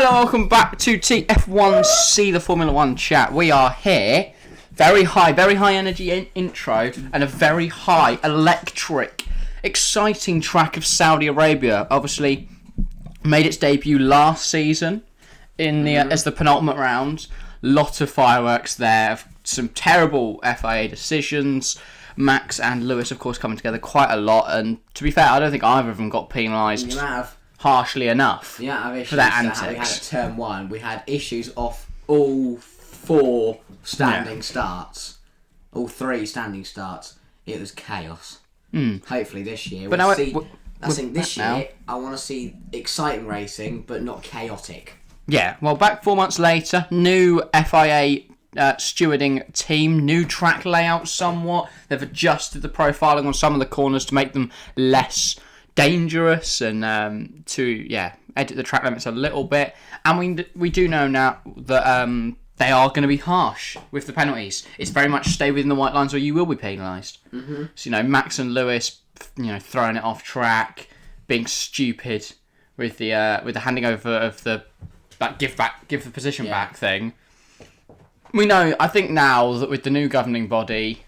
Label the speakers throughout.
Speaker 1: and welcome back to TF1C, the Formula One chat. We are here, very high energy intro, and a very high electric, exciting track of Saudi Arabia. Obviously, made its debut last season in the as the penultimate round. Lot of fireworks there, some terrible FIA decisions. Max and Lewis, of course, coming together quite a lot, and to be fair, I don't think either of them got penalised harshly enough for their antics.
Speaker 2: We had at turn one, we had issues off all four standing starts, all three standing starts. It was chaos. Hopefully this year,
Speaker 1: but
Speaker 2: this year, I want to see exciting racing, but not chaotic.
Speaker 1: Yeah, well, back 4 months later, new FIA stewarding team, new track layout somewhat. They've adjusted the profiling on some of the corners to make them less dangerous and to edit the track limits a little bit. And we do know now that they are going to be harsh with the penalties. It's very much stay within the white lines or you will be penalised. So Max and Lewis, throwing it off track, being stupid with the handing over of the give the position back thing. We know, I think now that with the new governing body,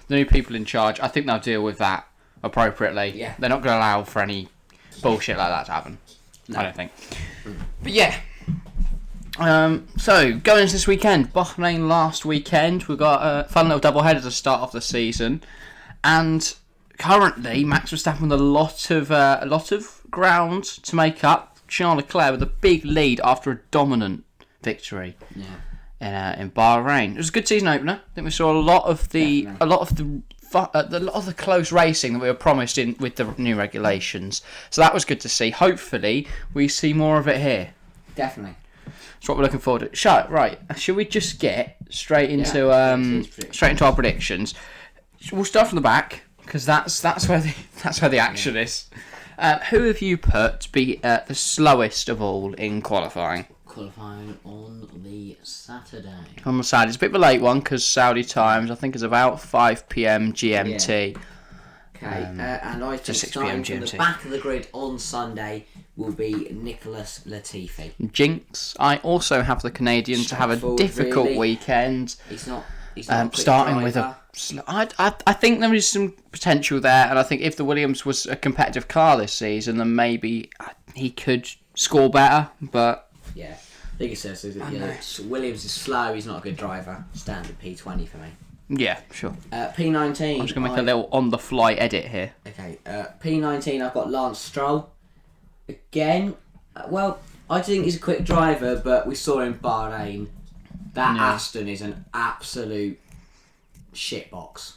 Speaker 1: the new people in charge, I think they'll deal with that appropriately. Yeah. They're not going to allow for any bullshit like that to happen. No. I don't think. But yeah. So, going into this weekend, Bahrain last weekend, we've got a fun little doubleheader to start off the season. And currently, Max Verstappen with a lot of ground to make up. Charles Leclerc with a big lead after a dominant victory. Yeah. In Bahrain, it was a good season opener. I think we saw a lot of the close racing that we were promised in with the new regulations. So that was good to see. Hopefully, we see more of it here.
Speaker 2: Definitely.
Speaker 1: That's what we're looking forward to. Right, should we just get straight into our predictions? We'll start from the back because that's where the action is. Who have you put to be the slowest of all in qualifying?
Speaker 2: Qualifying on the Saturday.
Speaker 1: On the Saturday. It's a bit of a late one because Saudi times, I think, is about 5 p.m. GMT.
Speaker 2: Yeah. Okay, and I think
Speaker 1: 6 p.m.
Speaker 2: starting from the back of the grid on Sunday will be Nicholas Latifi.
Speaker 1: Jinx. I also have the Canadian to have a difficult weekend.
Speaker 2: He's not a
Speaker 1: starting
Speaker 2: driver.
Speaker 1: with a. I think there is some potential there, and I think if the Williams was a competitive car this season, then maybe he could score better. But
Speaker 2: yeah, I think it says Williams is slow. He's not a good driver. Standard P20 for me.
Speaker 1: Yeah, sure.
Speaker 2: P19.
Speaker 1: I'm just gonna make a little on-the-fly edit here.
Speaker 2: Okay. P19. I've got Lance Stroll. Again, well, I think he's a quick driver, but we saw in Bahrain that Aston is an absolute shitbox.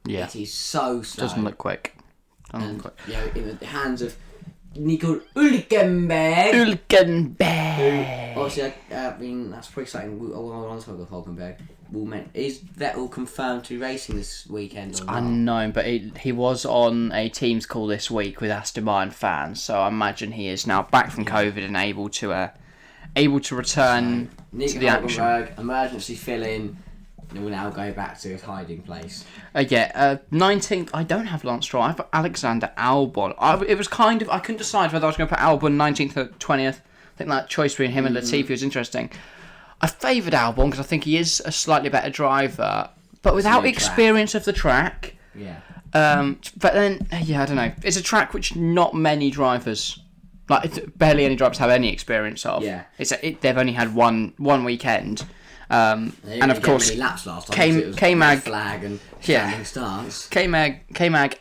Speaker 1: Yeah.
Speaker 2: It is so slow.
Speaker 1: Doesn't look quick.
Speaker 2: In the hands of Nico Hülkenberg. Obviously, I mean, that's pretty exciting. On top of Hülkenberg, is Vettel confirmed to be racing this weekend? Or not?
Speaker 1: Unknown, but he was on a Teams call this week with Aston Martin fans, so I imagine he is now back from COVID and able to return to the action.
Speaker 2: Emergency fill-in. And we'll now go back to his hiding place.
Speaker 1: 19th. I don't have Lance Stroll. I have Alexander Albon. It was kind of. I couldn't decide whether I was going to put Albon 19th or 20th. I think that choice between him and Latifi was interesting. I favoured Albon because I think he is a slightly better driver, but without experience of the track.
Speaker 2: Yeah.
Speaker 1: But then, I don't know. It's a track which not many drivers, barely any drivers have any experience of.
Speaker 2: Yeah.
Speaker 1: They've only had one weekend. And of course,
Speaker 2: laps last time,
Speaker 1: K-Mag
Speaker 2: flag and standing stance.
Speaker 1: K-Mag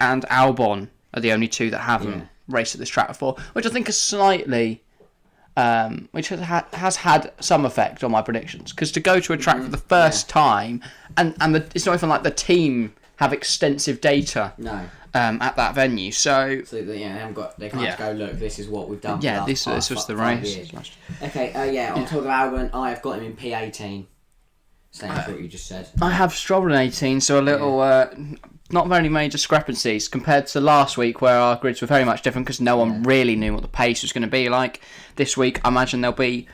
Speaker 1: and Albon are the only two that haven't raced at this track before, which I think is slightly, which has had some effect on my predictions. Because to go to a track for the first time, and it's not even like the team have extensive data.
Speaker 2: No.
Speaker 1: At that venue, so
Speaker 2: they can't go, look, this is what we've done.
Speaker 1: Yeah, this was the race.
Speaker 2: Okay, on top of Albon, I have got him in P18. Same as what you just said.
Speaker 1: I have Stroll in 18, so a little, not very many discrepancies compared to last week where our grids were very much different because no one really knew what the pace was going to be like. This week, I imagine they'll be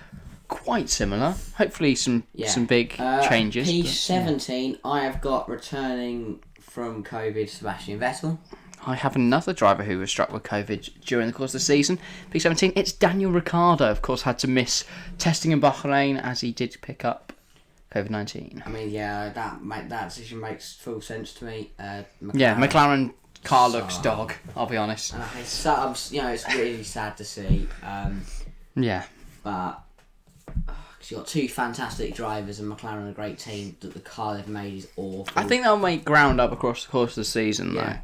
Speaker 1: quite similar. Hopefully some big changes.
Speaker 2: P17, I have got returning from COVID Sebastian Vettel.
Speaker 1: I have another driver who was struck with COVID during the course of the season. P17, it's Daniel Ricciardo. Of course, had to miss testing in Bahrain as he did pick up COVID-19.
Speaker 2: I mean, yeah, that decision makes full sense to me.
Speaker 1: McLaren car looks dog, I'll be honest.
Speaker 2: It's really sad to see. But you've got two fantastic drivers and McLaren a great team, that the car they've made is awful.
Speaker 1: I think they'll make ground up across the course of the season, though.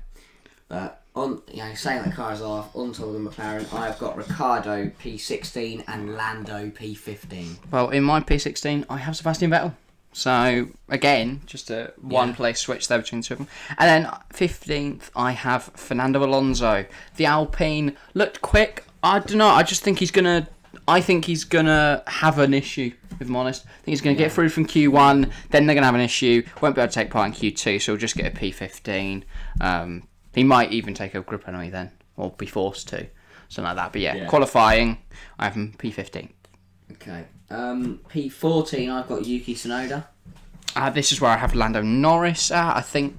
Speaker 2: But saying that cars off, on top of the McLaren, I've got Ricciardo P16 and Lando P15.
Speaker 1: Well, in my P16, I have Sebastian Vettel. So, again, just a one-place switch there between the two of them. And then 15th, I have Fernando Alonso. The Alpine looked quick. I don't know. I just think he's going to have an issue, if I'm honest. I think he's going to get through from Q1, then they're going to have an issue. Won't be able to take part in Q2, so he'll just get a P15. He might even take a grid penalty then, or be forced to. Something like that. But qualifying, I have him P15.
Speaker 2: Okay. P14, I've got Yuki Tsunoda.
Speaker 1: This is where I have Lando Norris. I think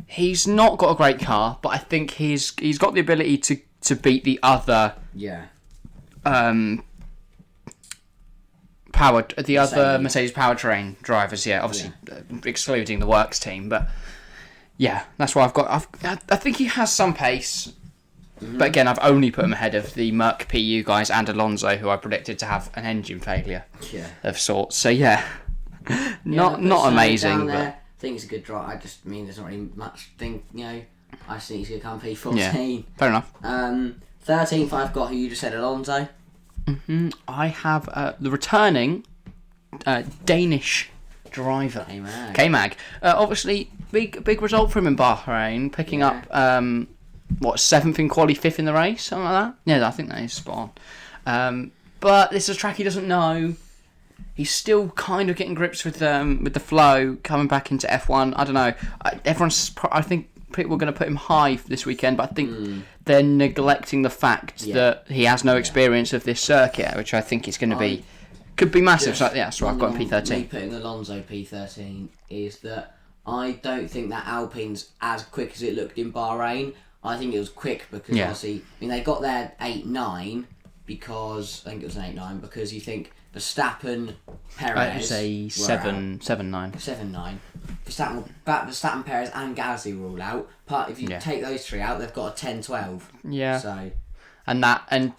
Speaker 1: he's not got a great car, but I think he's got the ability to beat the other other Mercedes powertrain drivers. Obviously excluding the works team, but that's why I think he has some pace. But again, I've only put him ahead of the Merc PU guys and Alonso, who I predicted to have an engine failure of sorts. So not amazing. But
Speaker 2: I think he's a good driver. There's not really much thing. I just think he's going to come P14.
Speaker 1: Yeah, fair enough.
Speaker 2: 13th, I've got who you just said, Alonso.
Speaker 1: I have the returning Danish driver, K-Mag. Obviously, big result for him in Bahrain, picking up 7th in quali, 5th in the race, something like that. Yeah, I think that is spot on. But this is a track he doesn't know. He's still kind of getting grips with the flow, coming back into F1. I don't know. I think people are going to put him high this weekend, but I think they're neglecting the fact that he has no experience of this circuit, which I think is going to could be massive. So I've got him P13.
Speaker 2: Me putting Alonso P13 is that I don't think that Alpine's as quick as it looked in Bahrain. I think it was quick because obviously, they got there 8-9 because I think it was an 8-9 because you think Verstappen, Perez.
Speaker 1: It was a 7-9.
Speaker 2: 7-9. Verstappen, Perez, and Gasly were all out. But if you take those three out, they've got a 10-12.
Speaker 1: Yeah.
Speaker 2: So.
Speaker 1: And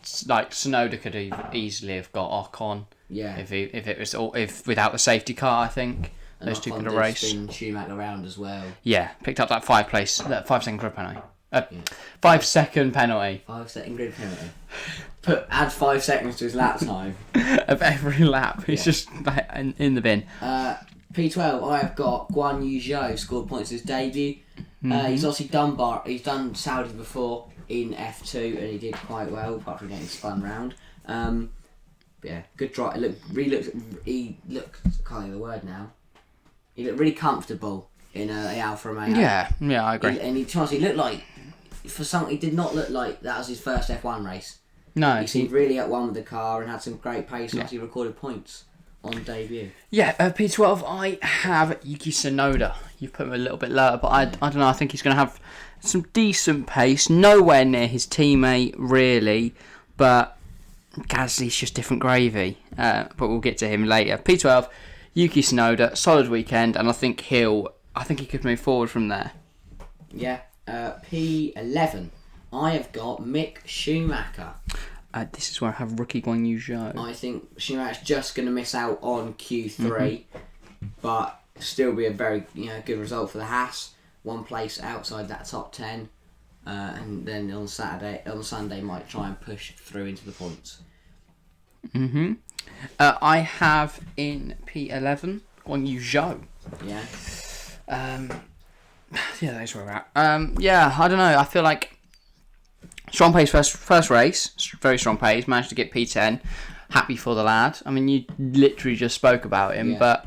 Speaker 1: Tsunoda could easily have got Ocon. Yeah. If without the safety car, I think. And those two could have raced.
Speaker 2: Spin Schumacher around as well.
Speaker 1: Yeah, picked up that 5-second grid penalty. 5-second penalty.
Speaker 2: 5-second grid penalty. Add 5 seconds to his lap time.
Speaker 1: Of every lap. He's just in the bin.
Speaker 2: P12, I've got Guan Yu Zhou, scored points in his debut. He's obviously done Saudi before in F2 and he did quite well, apart from getting spun round. Good drive. He looked, I can't think of the word now. He looked really comfortable in a Alfa Romeo.
Speaker 1: Yeah, I agree.
Speaker 2: He looked like, he did not look like that was his first F1 race.
Speaker 1: No.
Speaker 2: He seemed really at one with the car and had some great pace and actually recorded points on debut.
Speaker 1: Yeah, P12, I have Yuki Tsunoda. You've put him a little bit lower, but I don't know, I think he's going to have some decent pace. Nowhere near his teammate, really, but Gasly's just different gravy. But we'll get to him later. P12, Yuki Tsunoda, solid weekend, and I think he could move forward from there.
Speaker 2: Yeah. P11, I have got Mick Schumacher.
Speaker 1: This is where I have rookie Guan Yu Zhou.
Speaker 2: I think Schumacher's just going to miss out on Q3, but still be a very good result for the Haas. One place outside that top 10, and then on Sunday might try and push through into the points.
Speaker 1: I have in P11 Guan Yu Zhou.
Speaker 2: Yeah.
Speaker 1: That's where we're at. I don't know. I feel like strong pace first race, very strong pace. Managed to get P10. Happy for the lad. I mean, you literally just spoke about him, but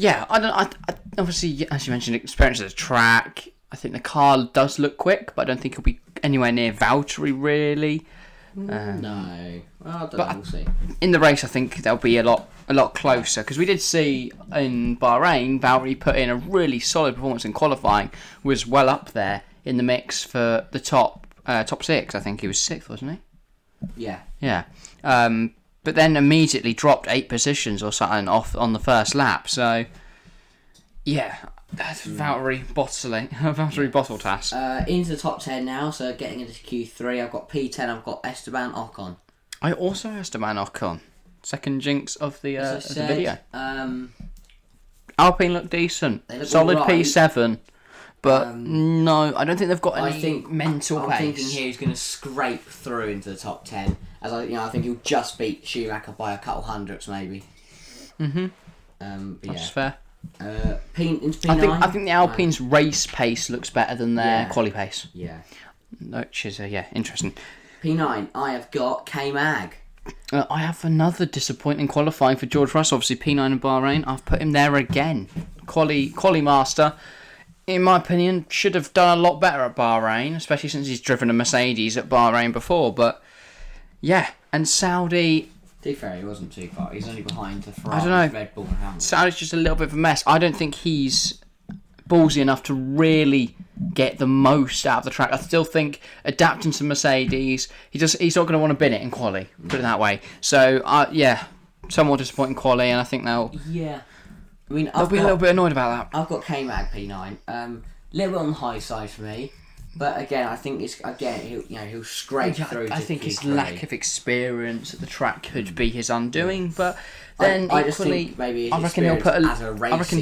Speaker 1: I don't. Obviously, as you mentioned, experience of the track. I think the car does look quick, but I don't think he'll be anywhere near Valtteri really.
Speaker 2: No, well, I don't know. We'll see.
Speaker 1: In the race, I think they'll be a lot closer because we did see in Bahrain, Valtteri put in a really solid performance in qualifying, was well up there in the mix for the top 6. I think he was 6th, wasn't he?
Speaker 2: Yeah.
Speaker 1: Yeah. But then immediately dropped 8 positions or something off on the first lap. So, yeah, that's Valtteri Bottas.
Speaker 2: Into the top 10 now, so getting into Q3, I've got P10, I've got Esteban Ocon.
Speaker 1: I also Esteban Ocon. Second jinx of the video. Alpine look decent.
Speaker 2: They look
Speaker 1: Solid
Speaker 2: all right.
Speaker 1: P7. But no, I don't think they've got any mental pace.
Speaker 2: I'm thinking here he's going to scrape through into the top 10. I think he'll just beat Schumacher by a couple hundredths, maybe.
Speaker 1: That's fair.
Speaker 2: Into P9.
Speaker 1: I think the Alpine's race pace looks better than their quali pace.
Speaker 2: Yeah.
Speaker 1: Which is interesting.
Speaker 2: P9, I have got K-Mag.
Speaker 1: I have another disappointing qualifying for George Russell. Obviously, P9 in Bahrain. I've put him there again. Quali master. In my opinion, should have done a lot better at Bahrain, especially since he's driven a Mercedes at Bahrain before. But yeah, and Saudi.
Speaker 2: To be fair, he wasn't too far. He's only behind the Ferrari,
Speaker 1: I don't know.
Speaker 2: Red Bull, and Hamilton.
Speaker 1: Saudi's just a little bit of a mess. I don't think he's ballsy enough to really get the most out of the track. I still think adapting to Mercedes, he's not going to want to bin it in quali. Put it that way. So somewhat disappointing quali, and I think they'll.
Speaker 2: Yeah.
Speaker 1: They'll be a little bit annoyed about that.
Speaker 2: I've got K-Mag P9. A little bit on the high side for me, but again, I think he'll scrape through.
Speaker 1: I think his
Speaker 2: Q3.
Speaker 1: lack of experience at the track could be his undoing, but then
Speaker 2: I just
Speaker 1: equally,
Speaker 2: think maybe
Speaker 1: I reckon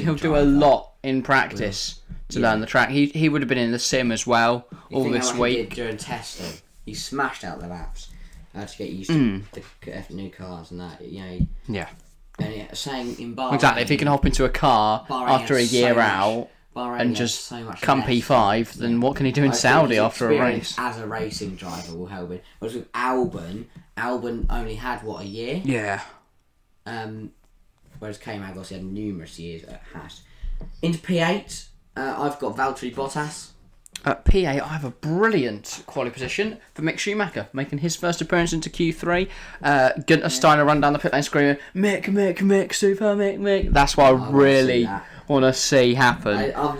Speaker 1: he'll do a lot in practice to learn the track. He would have been in the sim as well all this week.
Speaker 2: He did during testing. He smashed out the laps to get used to the new cars and that.
Speaker 1: Yeah.
Speaker 2: And saying in Bahrain,
Speaker 1: Exactly, if he can hop into a car after a year out and just come P5, then what can he do in Saudi after a race?
Speaker 2: As a racing driver will help him. Whereas with Albon only had, a year?
Speaker 1: Yeah.
Speaker 2: Whereas K-Mag obviously had numerous years at Haas. Into P8, I've got Valtteri Bottas.
Speaker 1: At P8, I have a brilliant quali position for Mick Schumacher, making his first appearance into Q3. Gunther Steiner run down the pit lane screaming, Mick, super Mick. That's what I really want to see happen.
Speaker 2: I've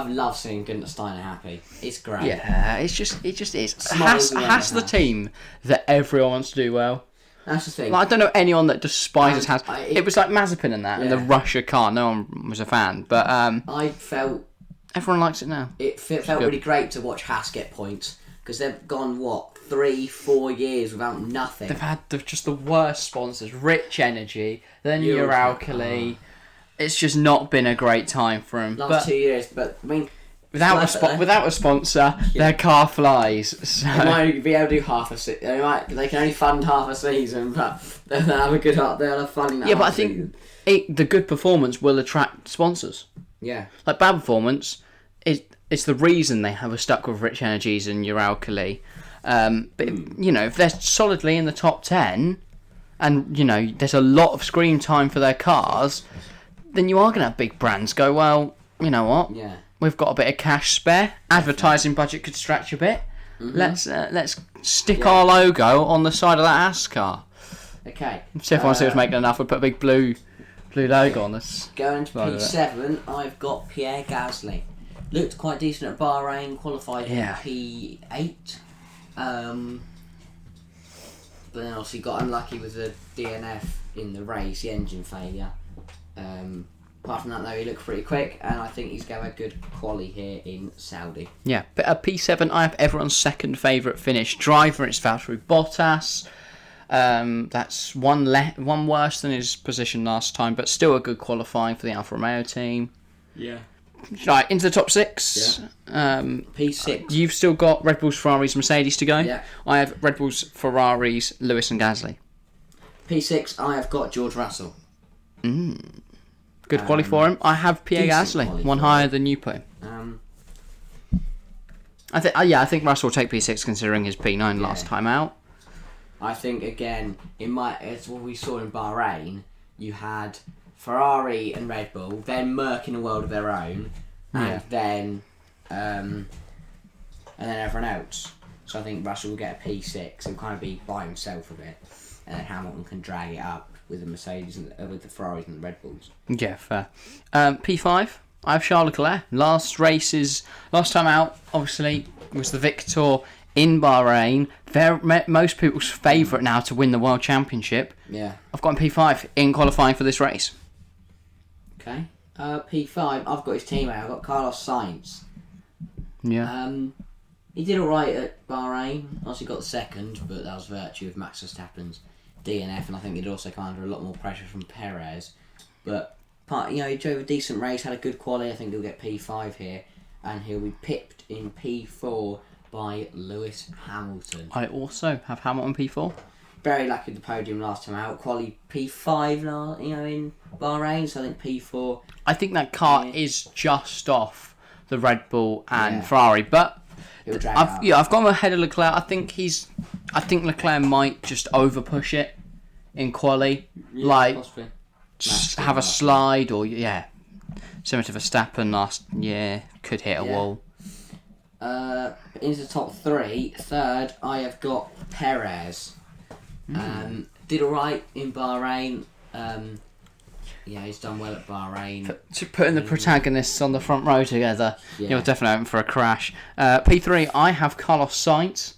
Speaker 2: loved seeing Gunther Steiner happy. It's great.
Speaker 1: Yeah, it just is. Haas the team that everyone wants to do well.
Speaker 2: That's the thing.
Speaker 1: I don't know anyone that despises Haas. It was like Mazepin and that, and the Russia car. No one was a fan, but
Speaker 2: I felt.
Speaker 1: Everyone likes it now.
Speaker 2: It felt really great to watch Haas get points because they've gone 3-4 years without nothing.
Speaker 1: They've had just the worst sponsors. Rich Energy, then Uralkali. It's just not been a great time for them.
Speaker 2: Last 2 years, but I mean,
Speaker 1: without a sponsor, their car flies. So.
Speaker 2: They might be able to do half a season. They can only fund half a season, but they'll have a good. They'll have fun in that.
Speaker 1: Yeah, but I think the good performance will attract sponsors.
Speaker 2: Yeah.
Speaker 1: Like bad performance, it's the reason they have stuck with Rich Energies and Uralkali. But if they're solidly in the top 10, and there's a lot of screen time for their cars, then you are going to have big brands go, well, you know what?
Speaker 2: Yeah.
Speaker 1: We've got a bit of cash spare. Advertising budget could stretch a bit. Mm-hmm. Let's stick our logo on the side of that Haas car.
Speaker 2: Okay.
Speaker 1: If everyone was making enough, we'd put a big blue logo on this.
Speaker 2: Going to P7, I've got Pierre Gasly. Looked quite decent at Bahrain, qualified in P8. But then obviously got unlucky with the DNF in the race, the engine failure. Apart from that though, he looked pretty quick, and I think he's going to have a good quali here in Saudi.
Speaker 1: Yeah, but at P7, I have everyone's second favourite Finnish driver. It's Valtteri Bottas. That's one worse than his position last time, but still a good qualifying for the Alfa Romeo team.
Speaker 2: Yeah.
Speaker 1: Right, into the top 6.
Speaker 2: Yeah. P6.
Speaker 1: You've still got Red Bulls, Ferraris, Mercedes to go.
Speaker 2: Yeah.
Speaker 1: I have Red Bulls, Ferraris, Lewis and Gasly.
Speaker 2: P6, I have got George Russell.
Speaker 1: Good quali for him. I have Pierre Gasly, one higher than you put him. I think Russell will take P6 considering his P9 last time out.
Speaker 2: I think again, it's what we saw in Bahrain. You had Ferrari and Red Bull, then Merc in a world of their own, and then everyone else. So I think Russell will get a P6. He'll kind of be by himself a bit, and then Hamilton can drag it up with the Mercedes and with the Ferraris and the Red Bulls.
Speaker 1: Yeah, fair. P5. I have Charles Leclerc. Last time out, obviously, was the victor in Bahrain. Most people's favourite now to win the World Championship.
Speaker 2: Yeah.
Speaker 1: I've got him P5 in qualifying for this race.
Speaker 2: Okay. P5, I've got his teammate. I've got Carlos Sainz.
Speaker 1: Yeah.
Speaker 2: He did alright at Bahrain. Obviously got the second, but that was virtue of Max Verstappen's DNF, and I think he'd also come under a lot more pressure from Perez. But he drove a decent race, had a good quality. I think he'll get P5 here, and he'll be pipped in P4 by Lewis Hamilton.
Speaker 1: I also have Hamilton P4.
Speaker 2: Very lucky at the podium last time out. Quality P5, in Bahrain. So I think P4.
Speaker 1: I think that car is just off the Red Bull and Ferrari, but I've got him ahead of Leclerc. I think Leclerc might just over push it in quali,
Speaker 2: Possibly.
Speaker 1: Just have a slide, or similar to Verstappen last year, could hit a wall.
Speaker 2: Into the top three. Third, I have got Perez. Did alright in Bahrain. He's done well at Bahrain.
Speaker 1: Putting the protagonists on the front row together, you're definitely hoping for a crash. P3, I have Carlos Sainz.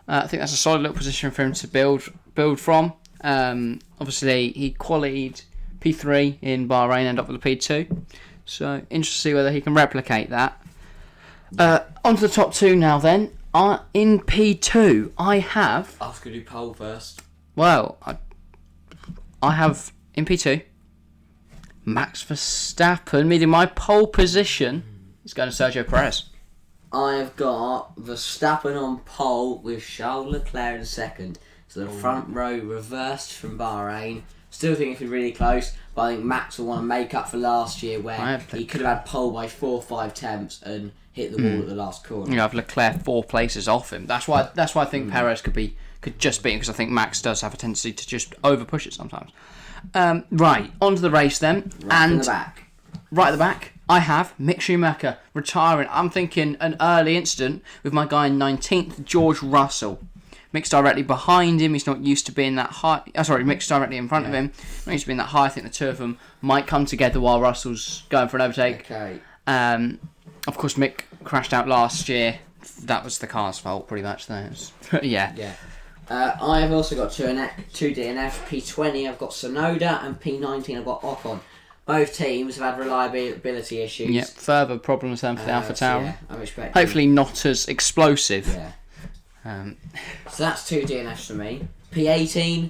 Speaker 1: I think that's a solid little position for him to build from. Obviously, he qualified P3 in Bahrain, ended up with a P2. So, interesting to see whether he can replicate that. On to the top two now then. In P2, I have...
Speaker 2: I was going to do pole first.
Speaker 1: Well, I have in P2 Max Verstappen, meaning my pole position is going to Sergio Perez.
Speaker 2: I have got Verstappen on pole with Charles Leclerc in second. So the front row reversed from Bahrain. Still think it's been really close, but I think Max will want to make up for last year where he could have had pole by 4 or 5 attempts and hit the wall at the last corner.
Speaker 1: You have Leclerc 4 places off him. That's why I think Perez could just beat him, because I think Max does have a tendency to just over push it sometimes. Right, on to the race then.
Speaker 2: Right at the back,
Speaker 1: I have Mick Schumacher retiring. I'm thinking an early incident with my guy in 19th, George Russell. Mick's directly behind him. He's not used to being that high. Mick's directly in front of him. Not used to being that high. I think the two of them might come together while Russell's going for an overtake.
Speaker 2: Okay.
Speaker 1: Of course, Mick crashed out last year. That was the car's fault, pretty much. Yeah.
Speaker 2: I have also got two DNF. P20, I've got Sonoda, and P19, I've got Ocon. Both teams have had reliability issues.
Speaker 1: Yep, further problems then for the Alpha Tower.
Speaker 2: I'm expecting.
Speaker 1: Hopefully not as explosive.
Speaker 2: Yeah. So that's 2 DNFs for me. P18,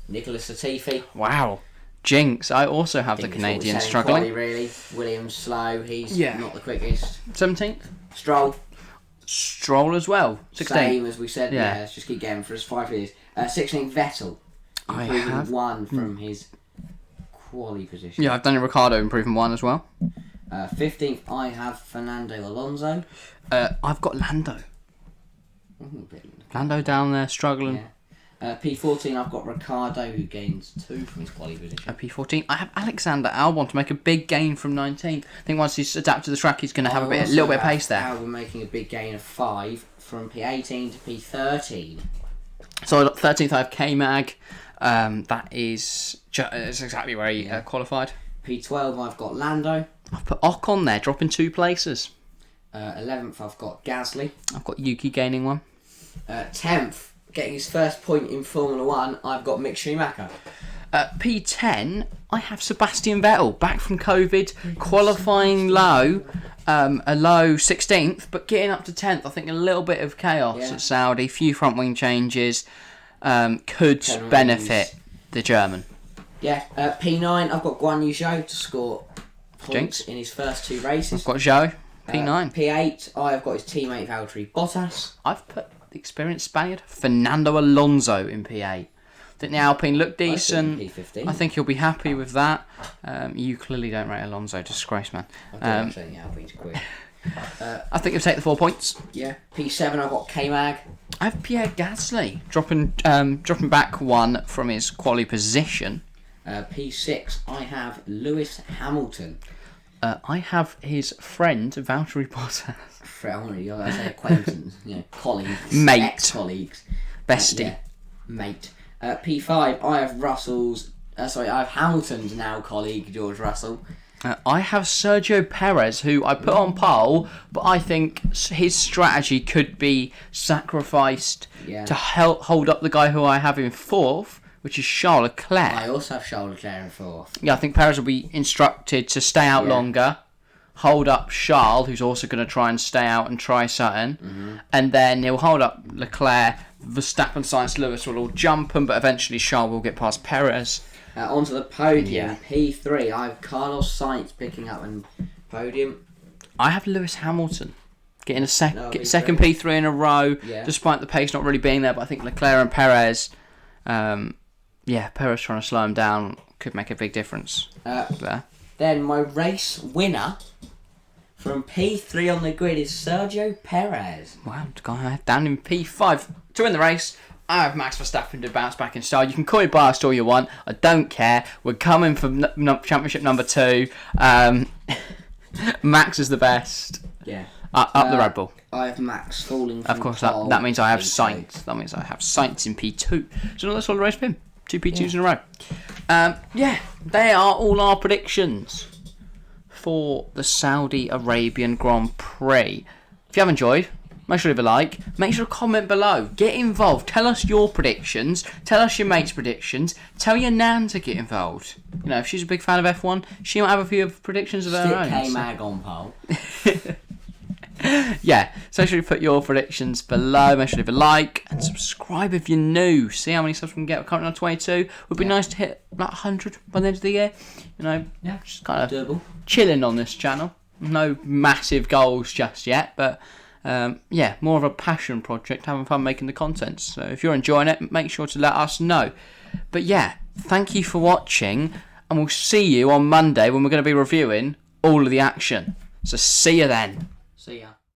Speaker 2: Nicholas Latifi.
Speaker 1: Wow. Jinx. I also have the Canadian struggling.
Speaker 2: Quality, really. Williams slow. He's not the quickest.
Speaker 1: 17th.
Speaker 2: Stroll
Speaker 1: as well. 16th.
Speaker 2: Same as we said. Yeah. Let's just keep going for his 5 years. 16th, Vettel. Improving 1 from his quali position.
Speaker 1: Yeah, I've done a Ricardo improving 1 as well.
Speaker 2: 15th, I have Fernando Alonso.
Speaker 1: I've got Lando down there struggling.
Speaker 2: Yeah. P14, I've got Ricardo, who gains 2 from his quali position.
Speaker 1: P14, I have Alexander Albon to make a big gain from 19th. I think once he's adapted to the track, he's going to have a little bit of pace there.
Speaker 2: Albon making a big gain of 5 from P18 to P13.
Speaker 1: So 13th, I have K-Mag. That is exactly where he qualified.
Speaker 2: P12, I've got Lando.
Speaker 1: I've put Ocon there, dropping 2 places.
Speaker 2: 11th, I've got Gasly.
Speaker 1: I've got Yuki gaining 1.
Speaker 2: 10th, getting his first point in Formula 1, I've got Mick Schumacher.
Speaker 1: P10, I have Sebastian Vettel, back from COVID, qualifying low, a low 16th, but getting up to 10th. I think a little bit of chaos at Saudi, few front wing changes, could benefit the German.
Speaker 2: Yeah, P9, I've got Guan Yu Zhou to score points in his first 2 races.
Speaker 1: I've got Zhou, P9.
Speaker 2: P8, I've got his teammate Valtteri Bottas.
Speaker 1: I've put the experienced Spaniard, Fernando Alonso, in P8. I think the Alpine looked decent. I think he'll be happy with that. You clearly don't rate Alonso, disgrace, man.
Speaker 2: I think Alpine's quick.
Speaker 1: I think he'll take the 4 points.
Speaker 2: Yeah. P7, I've got K-Mag.
Speaker 1: I have Pierre Gasly, dropping back 1 from his quali position.
Speaker 2: P6, I have Lewis Hamilton.
Speaker 1: I have his friend, Valtteri Bottas.
Speaker 2: I say acquaintance, colleagues.
Speaker 1: Mate.
Speaker 2: Ex-colleagues.
Speaker 1: Bestie.
Speaker 2: Mate. P5, I have I have Hamilton's now colleague, George Russell.
Speaker 1: I have Sergio Perez, who I put on pole, but I think his strategy could be sacrificed to help hold up the guy who I have in 4th, which is Charles Leclerc.
Speaker 2: I also have Charles Leclerc in 4th.
Speaker 1: Yeah, I think Perez will be instructed to stay out longer, hold up Charles, who's also going to try and stay out and try something, and then he'll hold up Leclerc. Verstappen, Sainz, Lewis will all jump him, but eventually Charles will get past Perez.
Speaker 2: Onto the podium, P3. I have Carlos Sainz picking up a podium.
Speaker 1: I have Lewis Hamilton getting a second P3 in a row, despite the pace not really being there. But I think Leclerc and Perez, Perez trying to slow him down could make a big difference there.
Speaker 2: Then my race winner from P3 on the grid is Sergio Perez.
Speaker 1: Wow, guy down in P5 to win the race. I have Max Verstappen to bounce back in style. You can call it biased all you want. I don't care. We're coming for championship number 2. Max is the best.
Speaker 2: Yeah.
Speaker 1: Up the Red Bull.
Speaker 2: I have Max falling from
Speaker 1: Of course, that means I have Sainz. That means I have Sainz in P2. So that's all the race been. 2 P2s in a row. They are all our predictions for the Saudi Arabian Grand Prix. If you have enjoyed, make sure to leave a like. Make sure to comment below. Get involved. Tell us your predictions. Tell us your mates' predictions. Tell your nan to get involved. You know, if she's a big fan of F1, she might have a few predictions of her own.
Speaker 2: Stick K-Mag on pole.
Speaker 1: So make sure you put your predictions below. Make sure to leave a like and subscribe if you're new. See how many subs we can get. We're currently on 22. Would be nice to hit like 100 by the end of the year. You know, just kind of chilling on this channel. No massive goals just yet, but more of a passion project, having fun making the content. So if you're enjoying it, make sure to let us know. But thank you for watching, and we'll see you on Monday when we're going to be reviewing all of the action. So see you then.
Speaker 2: See ya.